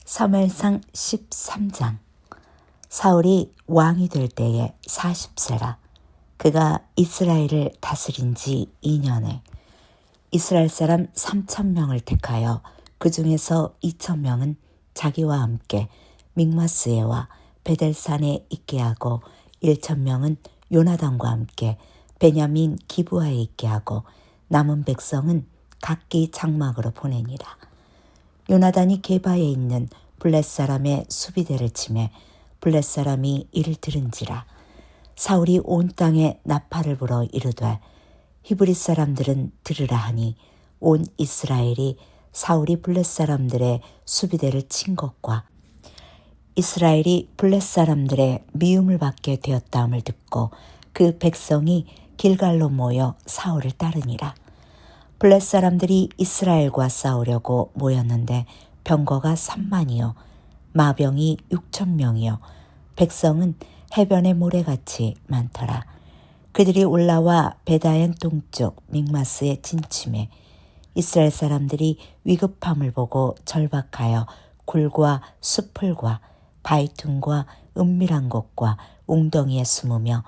사무엘상 13장. 사울이 왕이 될 때에 40세라. 그가 이스라엘을 다스린 지 2년에 이스라엘 사람 3,000명을 택하여 그 중에서 2,000명은 자기와 함께 믹마스에 와 베델산에 있게 하고 1,000명은 요나단과 함께 베냐민 기브아에 있게 하고 남은 백성은 각기 장막으로 보내니라. 요나단이 게바에 있는 블렛 사람의 수비대를 치매 블렛 사람이 이를 들은지라. 사울이 온 땅에 나팔을 불어 이르되 히브리 사람들은 들으라 하니 온 이스라엘이 사울이 블렛 사람들의 수비대를 친 것과 이스라엘이 블렛 사람들의 미움을 받게 되었다함을 듣고 그 백성이 길갈로 모여 사울을 따르니라. 블렛 사람들이 이스라엘과 싸우려고 모였는데 병거가 3만이요 마병이 6,000명이요 백성은 해변의 모래같이 많더라. 그들이 올라와 베다엔 동쪽 믹마스에 진침해 이스라엘 사람들이 위급함을 보고 절박하여 굴과 수풀과 바위틈과 은밀한 곳과 웅덩이에 숨으며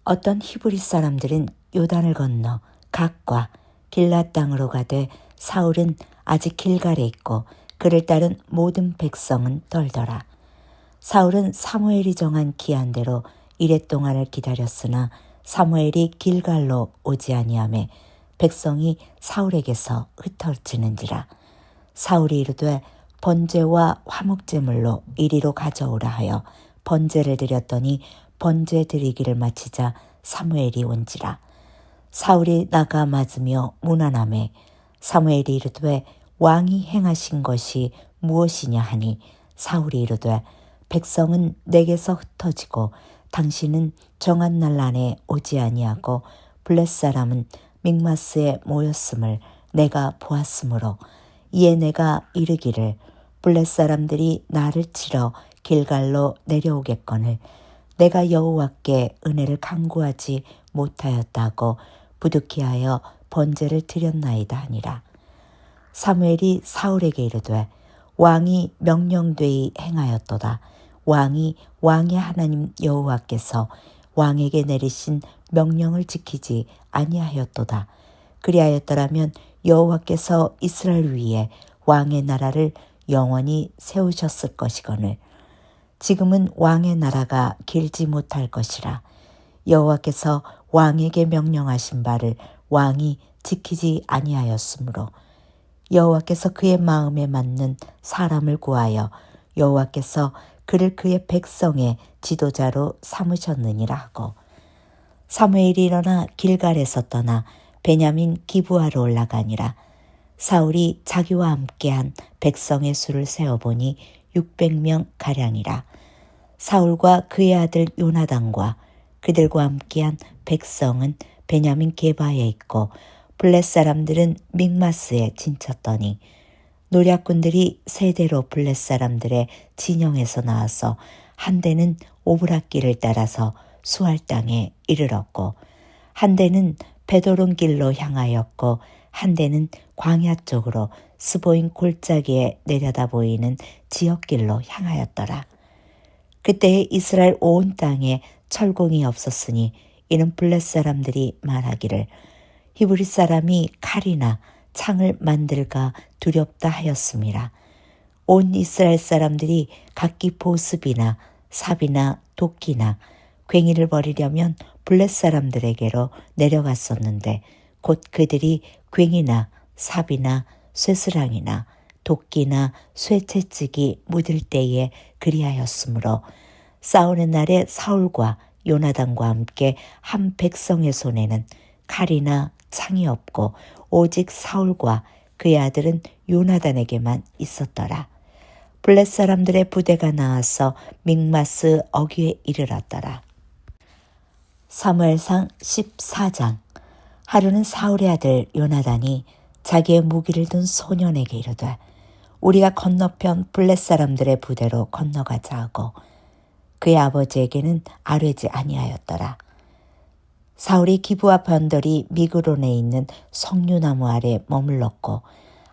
어떤 히브리 사람들은 요단을 건너 갓과 길랏 땅으로 가되 사울은 아직 길갈에 있고 그를 따른 모든 백성은 떨더라. 사울은 사무엘이 정한 기한대로 이랫동안을 기다렸으나 사무엘이 길갈로 오지 아니하매 백성이 사울에게서 흩어지는지라. 사울이 이르되 번제와 화목제물로 이리로 가져오라 하여 번제를 드렸더니 번제 드리기를 마치자 사무엘이 온지라. 사울이 나가 맞으며 문안하매 사무엘이 이르되 왕이 행하신 것이 무엇이냐 하니 사울이 이르되 백성은 내게서 흩어지고 당신은 정한 날 안에 오지 아니하고 블렛 사람은 믹마스에 모였음을 내가 보았으므로 이에 내가 이르기를 블렛 사람들이 나를 치러 길갈로 내려오겠거늘 내가 여호와께 은혜를 간구하지 못하였다고 부득이하여 번제를 드렸나이다 하니라. 사무엘이 사울에게 이르되 왕이 명령되이 행하였도다. 왕이 왕의 하나님 여호와께서 왕에게 내리신 명령을 지키지 아니하였도다. 그리하였더라면 여호와께서 이스라엘 위에 왕의 나라를 영원히 세우셨을 것이거늘 지금은 왕의 나라가 길지 못할 것이라. 여호와께서 왕에게 명령하신 바를 왕이 지키지 아니하였으므로 여호와께서 그의 마음에 맞는 사람을 구하여 여호와께서 그를 그의 백성의 지도자로 삼으셨느니라 하고 사무엘이 일어나 길갈에서 떠나 베냐민 기브아로 올라가니라. 사울이 자기와 함께한 백성의 수를 세어보니 600명 가량이라. 사울과 그의 아들 요나단과 그들과 함께한 백성은 베냐민 게바에 있고 블렛 사람들은 믹마스에 진쳤더니 노략군들이 세대로 블렛 사람들의 진영에서 나와서 한 대는 오브랏길을 따라서 수알 땅에 이르렀고 한 대는 베도론 길로 향하였고 한 대는 광야 쪽으로 스보임 골짜기에 내려다 보이는 지역길로 향하였더라. 그때에 이스라엘 온 땅에 철공이 없었으니 이는 블렛 사람들이 말하기를 히브리 사람이 칼이나 창을 만들까 두렵다 하였음이라. 온 이스라엘 사람들이 각기 보습이나 삽이나 도끼나 괭이를 버리려면 블렛 사람들에게로 내려갔었는데 곧 그들이 괭이나 삽이나 쇠스랑이나 도끼나 쇠채찍이 묻을 때에 그리하였으므로 싸우는 날에 사울과 요나단과 함께 한 백성의 손에는 칼이나 창이 없고 오직 사울과 그의 아들은 요나단에게만 있었더라. 블렛 사람들의 부대가 나와서 믹마스 어귀에 이르렀더라. 사무엘상 14장. 하루는 사울의 아들 요나단이 자기의 무기를 든 소년에게 이르되 우리가 건너편 블렛 사람들의 부대로 건너가자 하고 그의 아버지에게는 아뢰지 아니하였더라. 사울이 기브아 변돌이 미그론에 있는 석류나무 아래 머물렀고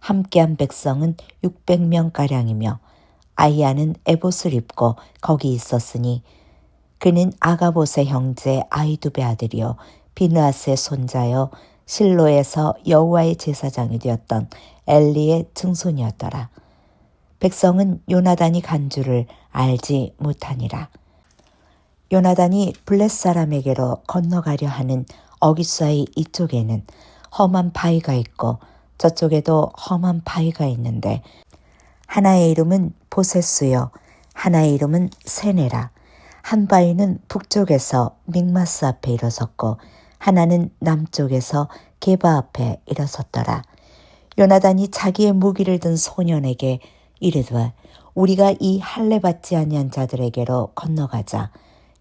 함께한 백성은 600명가량이며 아히야는 에봇을 입고 거기 있었으니 그는 아가봇의 형제 아히두베 아들이요 비느하스의 손자여 실로에서 여호와의 제사장이 되었던 엘리의 증손이었더라. 백성은 요나단이 간 줄을 알지 못하니라. 요나단이 블렛 사람에게로 건너가려 하는 어깃사이 이쪽에는 험한 바위가 있고 저쪽에도 험한 바위가 있는데 하나의 이름은 보세스요 하나의 이름은 세네라. 한 바위는 북쪽에서 믹마스 앞에 일어섰고 하나는 남쪽에서 게바 앞에 일어섰더라. 요나단이 자기의 무기를 든 소년에게 이르되 우리가 이 할례 받지 아니한 자들에게로 건너가자.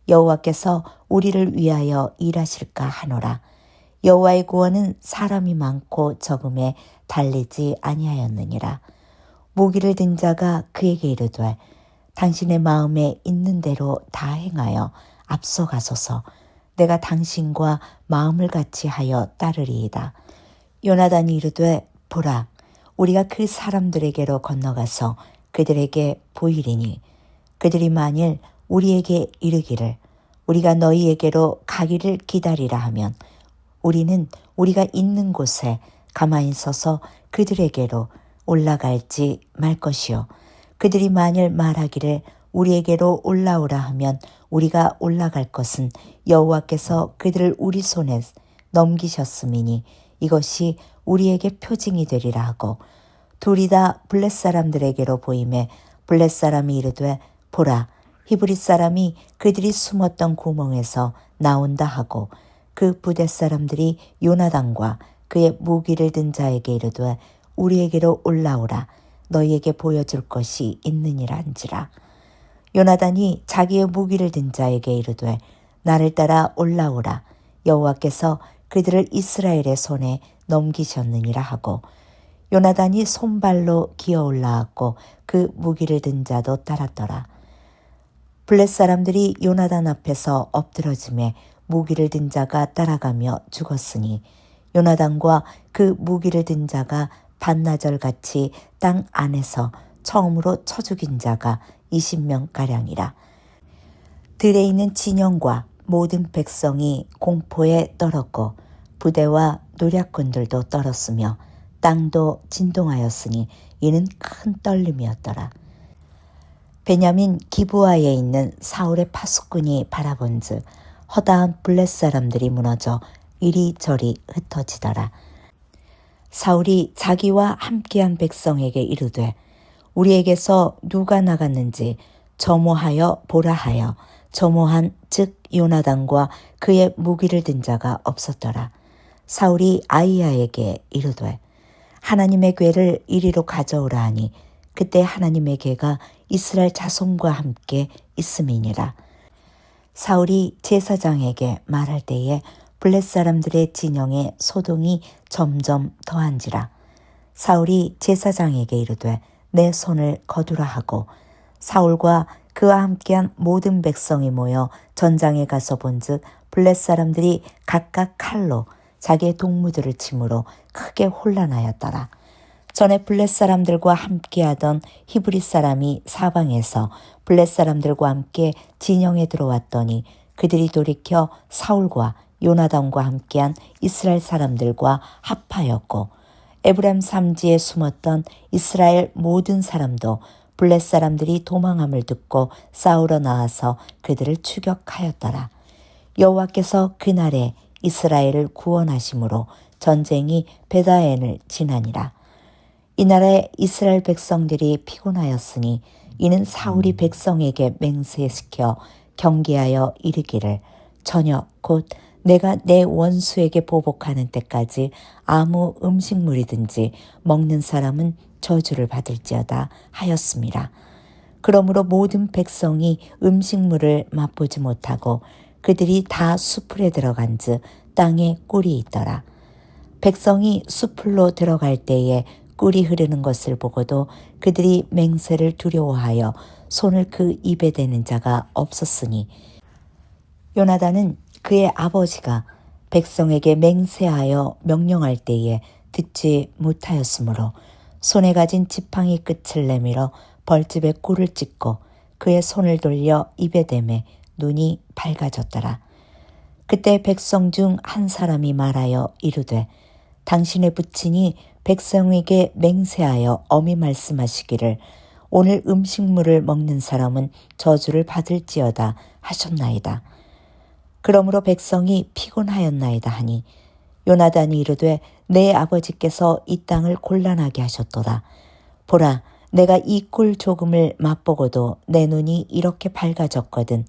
여호와께서 우리를 위하여 일하실까 하노라. 여호와의 구원은 사람이 많고 적음에 달리지 아니하였느니라. 무기를 든 자가 그에게 이르되 당신의 마음에 있는 대로 다 행하여 앞서가소서. 내가 당신과 마음을 같이 하여 따르리이다. 요나단이 이르되 보라 우리가 그 사람들에게로 건너가서 그들에게 보이리니 그들이 만일 우리에게 이르기를 우리가 너희에게로 가기를 기다리라 하면 우리는 우리가 있는 곳에 가만히 서서 그들에게로 올라갈지 말 것이요 그들이 만일 말하기를 우리에게로 올라오라 하면 우리가 올라갈 것은 여호와께서 그들을 우리 손에 넘기셨음이니 이것이 우리에게 표징이 되리라 하고 둘이 다 블렛 사람들에게로 보임에 블렛 사람이 이르되 보라 히브리 사람이 그들이 숨었던 구멍에서 나온다 하고 그 부대 사람들이 요나단과 그의 무기를 든 자에게 이르되 우리에게로 올라오라 너희에게 보여줄 것이 있느니라 한지라. 요나단이 자기의 무기를 든 자에게 이르되 나를 따라 올라오라 여호와께서 그들을 이스라엘의 손에 넘기셨느니라 하고 요나단이 손발로 기어 올라왔고 그 무기를 든 자도 따랐더라. 블렛 사람들이 요나단 앞에서 엎드러짐에 무기를 든 자가 따라가며 죽었으니 요나단과 그 무기를 든 자가 반나절같이 땅 안에서 처음으로 쳐 죽인 자가 20명가량이라. 들에 있는 진영과 모든 백성이 공포에 떨었고 부대와 노략군들도 떨었으며 땅도 진동하였으니 이는 큰 떨림이었더라. 베냐민 기브아에 있는 사울의 파수꾼이 바라본즉 허다한 블렛 사람들이 무너져 이리저리 흩어지더라. 사울이 자기와 함께한 백성에게 이르되 우리에게서 누가 나갔는지 점호하여 보라 하여 점호한 즉 요나단과 그의 무기를 든 자가 없었더라. 사울이 아히야에게 이르되 하나님의 궤를 이리로 가져오라 하니 그때 하나님의 궤가 이스라엘 자손과 함께 있음이니라. 사울이 제사장에게 말할 때에 블렛 사람들의 진영에 소동이 점점 더한지라. 사울이 제사장에게 이르되 내 손을 거두라 하고 사울과 그와 함께한 모든 백성이 모여 전장에 가서 본즉 블렛 사람들이 각각 칼로 자기의 동무들을 치므로 크게 혼란하였더라. 전에 블렛 사람들과 함께하던 히브리 사람이 사방에서 블렛 사람들과 함께 진영에 들어왔더니 그들이 돌이켜 사울과 요나단과 함께한 이스라엘 사람들과 합하였고 에브라임 산지에 숨었던 이스라엘 모든 사람도 블렛 사람들이 도망함을 듣고 싸우러 나와서 그들을 추격하였더라. 여호와께서 그날에 이스라엘을 구원하심으로 전쟁이 베다엔을 지나니라. 이날에 이스라엘 백성들이 피곤하였으니 이는 사울이 백성에게 맹세시켜 경계하여 이르기를 저녁 곧 내가 내 원수에게 보복하는 때까지 아무 음식물이든지 먹는 사람은 저주를 받을지어다 하였습니다. 그러므로 모든 백성이 음식물을 맛보지 못하고 그들이 다 수풀에 들어간즉 땅에 꿀이 있더라. 백성이 수풀로 들어갈 때에 꿀이 흐르는 것을 보고도 그들이 맹세를 두려워하여 손을 그 입에 대는 자가 없었으니 요나단은 그의 아버지가 백성에게 맹세하여 명령할 때에 듣지 못하였으므로 손에 가진 지팡이 끝을 내밀어 벌집에 꿀을 찍고 그의 손을 돌려 입에 대매 눈이 밝아졌더라. 그때 백성 중 한 사람이 말하여 이르되 당신의 부친이 백성에게 맹세하여 엄히 말씀하시기를 오늘 음식물을 먹는 사람은 저주를 받을지어다 하셨나이다. 그러므로 백성이 피곤하였나이다 하니 요나단이 이르되 내 아버지께서 이 땅을 곤란하게 하셨도다. 보라, 내가 이 꿀 조금을 맛보고도 내 눈이 이렇게 밝아졌거든.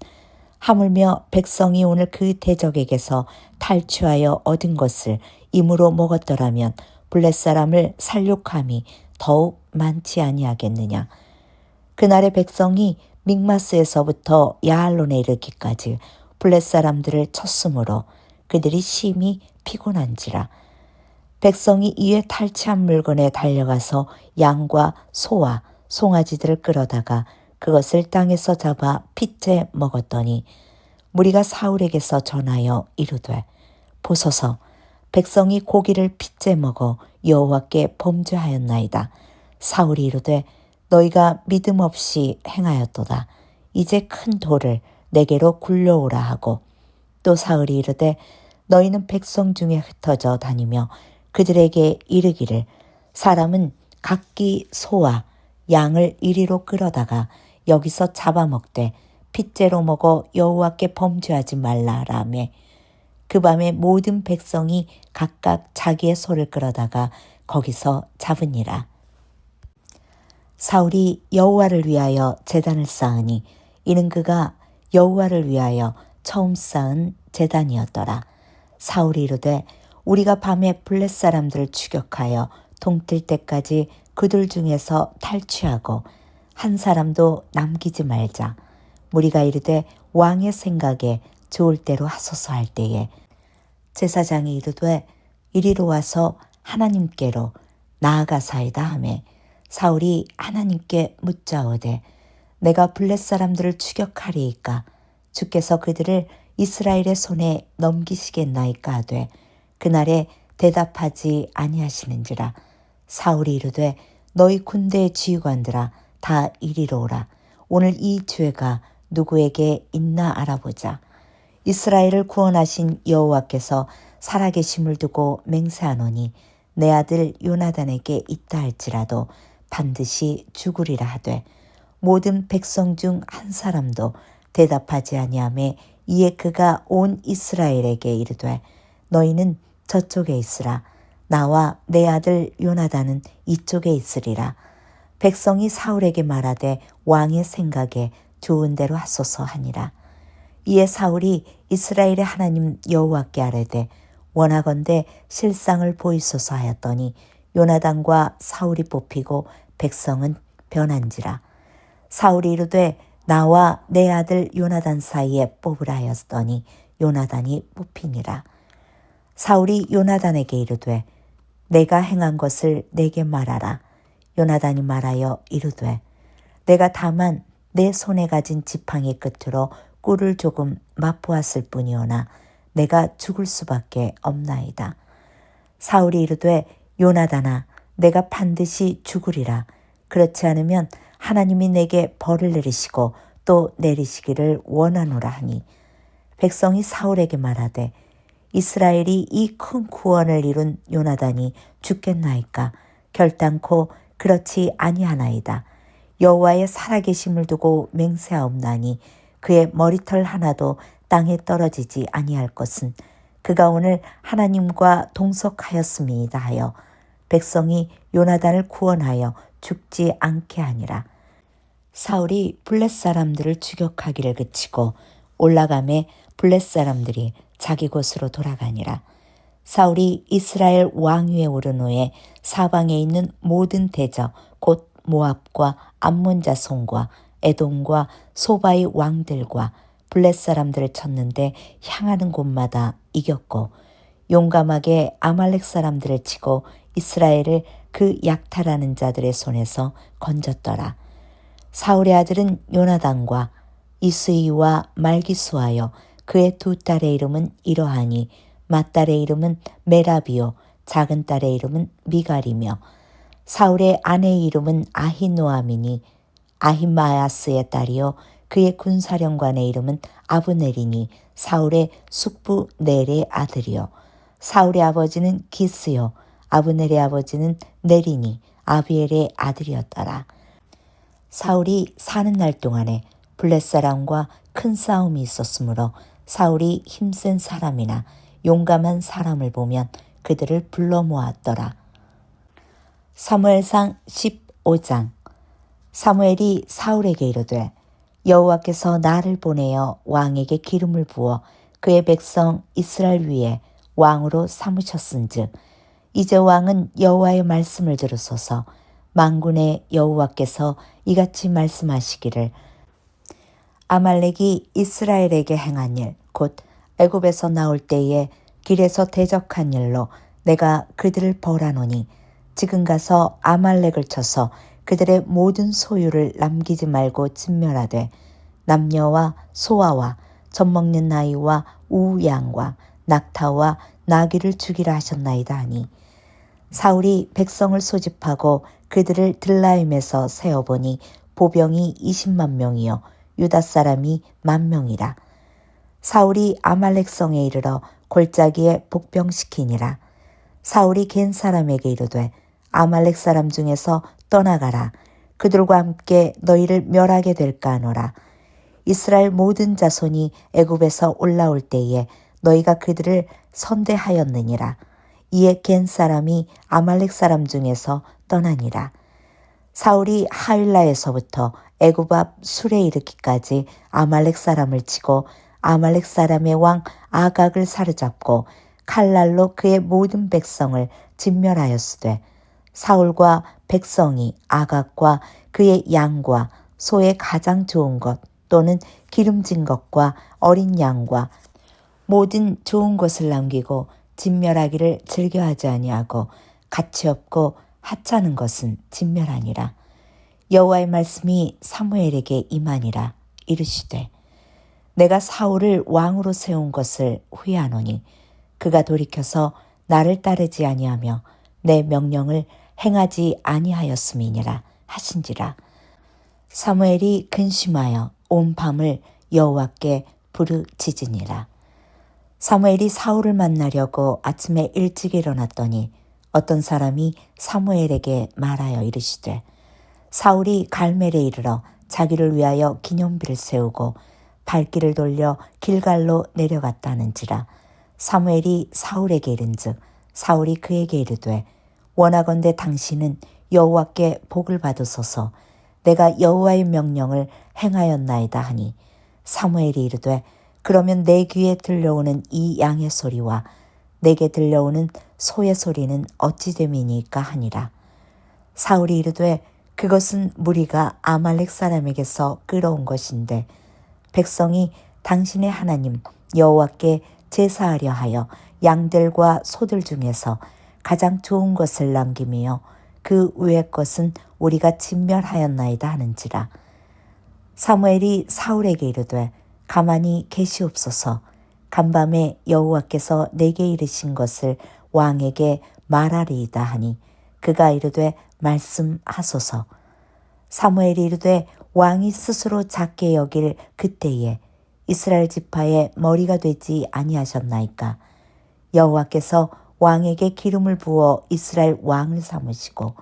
하물며 백성이 오늘 그 대적에게서 탈취하여 얻은 것을 임으로 먹었더라면 블렛 사람을 살육함이 더욱 많지 아니하겠느냐. 그날의 백성이 믹마스에서부터 야알론에 이르기까지 블렛 사람들을 쳤으므로 그들이 심히 피곤한지라. 백성이 이에 탈취한 물건에 달려가서 양과 소와 송아지들을 끌어다가 그것을 땅에서 잡아 핏째 먹었더니 무리가 사울에게서 전하여 이르되 보소서 백성이 고기를 핏째 먹어 여호와께 범죄하였나이다. 사울이 이르되 너희가 믿음 없이 행하였도다. 이제 큰 돌을 내게로 굴려오라 하고 또 사울이 이르되 너희는 백성 중에 흩어져 다니며 그들에게 이르기를 사람은 각기 소와 양을 이리로 끌어다가 여기서 잡아먹되 핏째로 먹어 여호와께 범죄하지 말라라며 그 밤에 모든 백성이 각각 자기의 소를 끌어다가 거기서 잡으니라. 사울이 여호와를 위하여 제단을 쌓으니 이는 그가 여호와를 위하여 처음 쌓은 제단이었더라. 사울이 이르되 우리가 밤에 블렛 사람들을 추격하여 동뜰 때까지 그들 중에서 탈취하고 한 사람도 남기지 말자. 무리가 이르되 왕의 생각에 좋을 대로 하소서 할 때에 제사장이 이르되 이리로 와서 하나님께로 나아가사이다 하매 사울이 하나님께 묻자오되 내가 블렛 사람들을 추격하리이까 주께서 그들을 이스라엘의 손에 넘기시겠나이까 하되 그날에 대답하지 아니하시는지라. 사울이 이르되 너희 군대의 지휘관들아 다 이리로 오라. 오늘 이 죄가 누구에게 있나 알아보자. 이스라엘을 구원하신 여호와께서 살아계심을 두고 맹세하노니 내 아들 요나단에게 있다 할지라도 반드시 죽으리라 하되 모든 백성 중 한 사람도 대답하지 아니하매 이에 그가 온 이스라엘에게 이르되 너희는 저쪽에 있으라. 나와 내 아들 요나단은 이쪽에 있으리라. 백성이 사울에게 말하되 왕의 생각에 좋은 대로 하소서 하니라. 이에 사울이 이스라엘의 하나님 여호와께 아뢰되 원하건대 실상을 보이소서 하였더니 요나단과 사울이 뽑히고 백성은 변한지라. 사울이 이르되 나와 내 아들 요나단 사이에 뽑으라 하였더니 요나단이 뽑히니라. 사울이 요나단에게 이르되 내가 행한 것을 내게 말하라. 요나단이 말하여 이르되 내가 다만 내 손에 가진 지팡이 끝으로 꿀을 조금 맛보았을 뿐이오나 내가 죽을 수밖에 없나이다. 사울이 이르되 요나단아 내가 반드시 죽으리라. 그렇지 않으면 하나님이 내게 벌을 내리시고 또 내리시기를 원하노라 하니 백성이 사울에게 말하되 이스라엘이 이 큰 구원을 이룬 요나단이 죽겠나이까 결단코 그렇지 아니하나이다. 여호와의 살아계심을 두고 맹세하옵나니 그의 머리털 하나도 땅에 떨어지지 아니할 것은 그가 오늘 하나님과 동석하였음이다 하여 백성이 요나단을 구원하여 죽지 않게 하니라. 사울이 블렛 사람들을 추격하기를 그치고 올라가매 블렛 사람들이 자기 곳으로 돌아가니라. 사울이 이스라엘 왕위에 오른 후에 사방에 있는 모든 대적 곧 모압과 암몬 자손과 에돔과 소바의 왕들과 블렛 사람들을 쳤는데 향하는 곳마다 이겼고 용감하게 아말렉 사람들을 치고 이스라엘을 그 약탈하는 자들의 손에서 건졌더라. 사울의 아들은 요나단과 이스이와 말기수하여 그의 두 딸의 이름은 이러하니 맏딸의 이름은 메라비요 작은 딸의 이름은 미갈이며 사울의 아내의 이름은 아히노아미니 아히마야스의 딸이요 그의 군사령관의 이름은 아브넬이니 사울의 숙부 넬의 아들이요 사울의 아버지는 기스요 아브넬의 아버지는 넬이니 아비엘의 아들이었더라. 사울이 사는 날 동안에 블렛 사람과 큰 싸움이 있었으므로 사울이 힘센 사람이나 용감한 사람을 보면 그들을 불러 모았더라. 사무엘상 15장. 사무엘이 사울에게 이르되 여호와께서 나를 보내어 왕에게 기름을 부어 그의 백성 이스라엘 위에 왕으로 삼으셨은즉 이제 왕은 여호와의 말씀을 들으소서. 만군의 여호와께서 이같이 말씀하시기를 아말렉이 이스라엘에게 행한 일 곧 애굽에서 나올 때에 길에서 대적한 일로 내가 그들을 벌하노니 지금 가서 아말렉을 쳐서 그들의 모든 소유를 남기지 말고 진멸하되 남녀와 소아와 젖먹는 나이와 우양과 낙타와 나귀를 죽이라 하셨나이다 하니 사울이 백성을 소집하고 그들을 들라임에서 세어보니 보병이 20만 명이요 유다 사람이 10,000명이라. 사울이 아말렉 성에 이르러 골짜기에 복병시키니라. 사울이 겐 사람에게 이르되 아말렉 사람 중에서 떠나가라. 그들과 함께 너희를 멸하게 될까 하노라. 이스라엘 모든 자손이 애굽에서 올라올 때에 너희가 그들을 선대하였느니라. 이에 겐 사람이 아말렉 사람 중에서 떠나니라. 사울이 하윌라에서부터 애굽 앞 술에 이르기까지 아말렉 사람을 치고 아말렉 사람의 왕 아각을 사로잡고 칼날로 그의 모든 백성을 진멸하였으되 사울과 백성이 아각과 그의 양과 소의 가장 좋은 것 또는 기름진 것과 어린 양과 모든 좋은 것을 남기고 진멸하기를 즐겨하지 아니하고 가치 없고 하찮은 것은 진멸하니라. 여호와의 말씀이 사무엘에게 임하니라. 이르시되 내가 사울을 왕으로 세운 것을 후회하노니 그가 돌이켜서 나를 따르지 아니하며 내 명령을 행하지 아니하였음이니라 하신지라. 사무엘이 근심하여 온 밤을 여호와께 부르짖으니라. 사무엘이 사울을 만나려고 아침에 일찍 일어났더니 어떤 사람이 사무엘에게 말하여 이르시되 사울이 갈멜에 이르러 자기를 위하여 기념비를 세우고 발길을 돌려 길갈로 내려갔다는지라. 사무엘이 사울에게 이른즉 사울이 그에게 이르되 원하건대 당신은 여호와께 복을 받으소서. 내가 여호와의 명령을 행하였나이다 하니 사무엘이 이르되 그러면 내 귀에 들려오는 이 양의 소리와 내게 들려오는 소의 소리는 어찌 됨이니까 하니라. 사울이 이르되 그것은 무리가 아말렉 사람에게서 끌어온 것인데 백성이 당신의 하나님 여호와께 제사하려 하여 양들과 소들 중에서 가장 좋은 것을 남기며 그 외의 것은 우리가 진멸하였나이다 하는지라. 사무엘이 사울에게 이르되 가만히 계시옵소서. 간밤에 여호와께서 내게 이르신 것을 왕에게 말하리이다 하니 그가 이르되 말씀하소서. 사무엘이 이르되 왕이 스스로 작게 여길 그때에 이스라엘 지파의 머리가 되지 아니하셨나이까. 여호와께서 왕에게 기름을 부어 이스라엘 왕을 삼으시고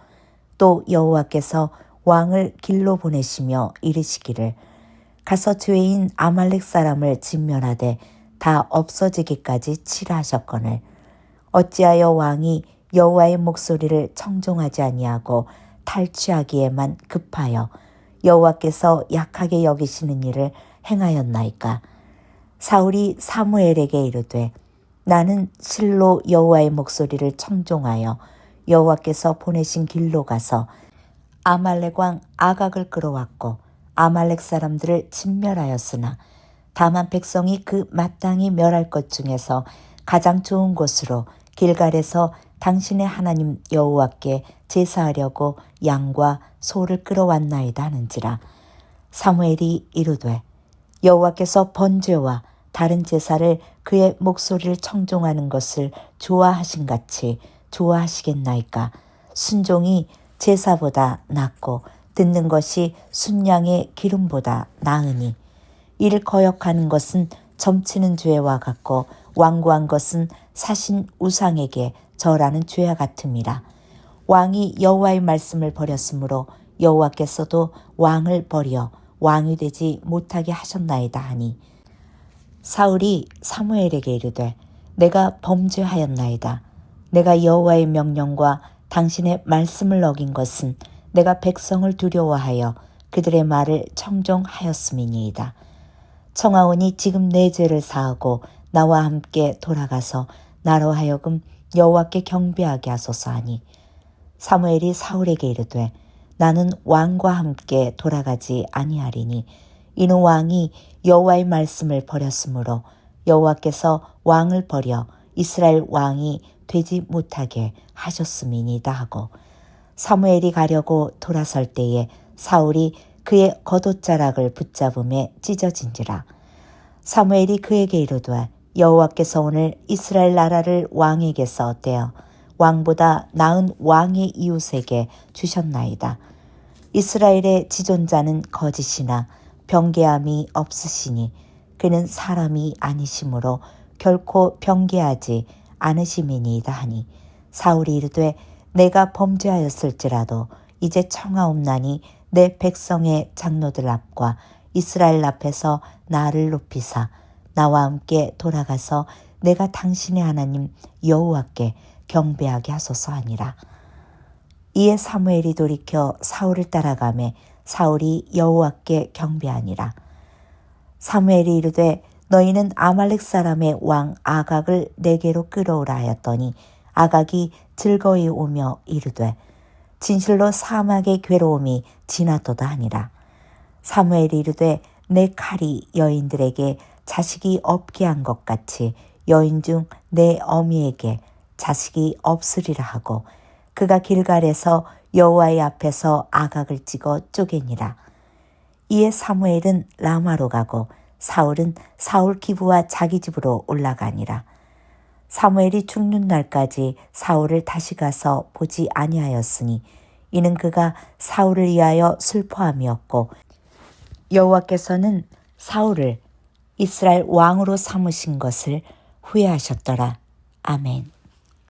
또 여호와께서 왕을 길로 보내시며 이르시기를 가서 죄인 아말렉 사람을 진멸하되 다 없어지기까지 치라 하셨거늘 어찌하여 왕이 여호와의 목소리를 청종하지 아니하고 탈취하기에만 급하여 여호와께서 약하게 여기시는 일을 행하였나이까. 사울이 사무엘에게 이르되 나는 실로 여호와의 목소리를 청종하여 여호와께서 보내신 길로 가서 아말렉 왕 아각을 끌어왔고 아말렉 사람들을 진멸하였으나 다만 백성이 그 마땅히 멸할 것 중에서 가장 좋은 곳으로 길갈에서 당신의 하나님 여호와께 제사하려고 양과 소를 끌어왔나이다 하는지라. 사무엘이 이르되 여호와께서 번제와 다른 제사를 그의 목소리를 청종하는 것을 좋아하신같이 좋아하시겠나이까. 순종이 제사보다 낫고 듣는 것이 순양의 기름보다 나으니 이를 거역하는 것은 점치는 죄와 같고 완고한 것은 사신 우상에게 절하는 죄와 같음이라. 왕이 여호와의 말씀을 버렸으므로 여호와께서도 왕을 버려 왕이 되지 못하게 하셨나이다 하니 사울이 사무엘에게 이르되 내가 범죄하였나이다. 내가 여호와의 명령과 당신의 말씀을 어긴 것은 내가 백성을 두려워하여 그들의 말을 청종하였음이니이다. 청하오니 지금 내 죄를 사하고 나와 함께 돌아가서 나로 하여금 여호와께 경배하게 하소서 하니 사무엘이 사울에게 이르되 나는 왕과 함께 돌아가지 아니하리니 이는 왕이 여호와의 말씀을 버렸으므로 여호와께서 왕을 버려 이스라엘 왕이 되지 못하게 하셨음이니이다 하고 사무엘이 가려고 돌아설 때에 사울이 그의 겉옷자락을 붙잡음에 찢어진지라. 사무엘이 그에게 이르되 여호와께서 오늘 이스라엘 나라를 왕에게서 떼어 왕보다 나은 왕의 이웃에게 주셨나이다. 이스라엘의 지존자는 거짓이나 병개함이 없으시니 그는 사람이 아니시므로 결코 병개하지 않으심이니이다 하니 사울이 이르되 내가 범죄하였을지라도 이제 청하옵나니 내 백성의 장로들 앞과 이스라엘 앞에서 나를 높이사 나와 함께 돌아가서 내가 당신의 하나님 여호와께 경배하게 하소서 하니라. 이에 사무엘이 돌이켜 사울을 따라가매 사울이 여호와께 경배하니라. 사무엘이 이르되 너희는 아말렉 사람의 왕 아각을 내게로 끌어오라 하였더니 아각이 즐거이 오며 이르되 진실로 사막의 괴로움이 지났도다 하니라. 사무엘이 이르되 내 칼이 여인들에게 자식이 없게 한 것 같이 여인 중 내 어미에게 자식이 없으리라 하고 그가 길갈에서 여호와의 앞에서 아각을 찍어 쪼개니라. 이에 사무엘은 라마로 가고 사울은 사울 기브와 자기 집으로 올라가니라. 사무엘이 죽는 날까지 사울을 다시 가서 보지 아니하였으니 이는 그가 사울을 위하여 슬퍼함이었고 여호와께서는 사울을 이스라엘 왕으로 삼으신 것을 후회하셨더라. 아멘.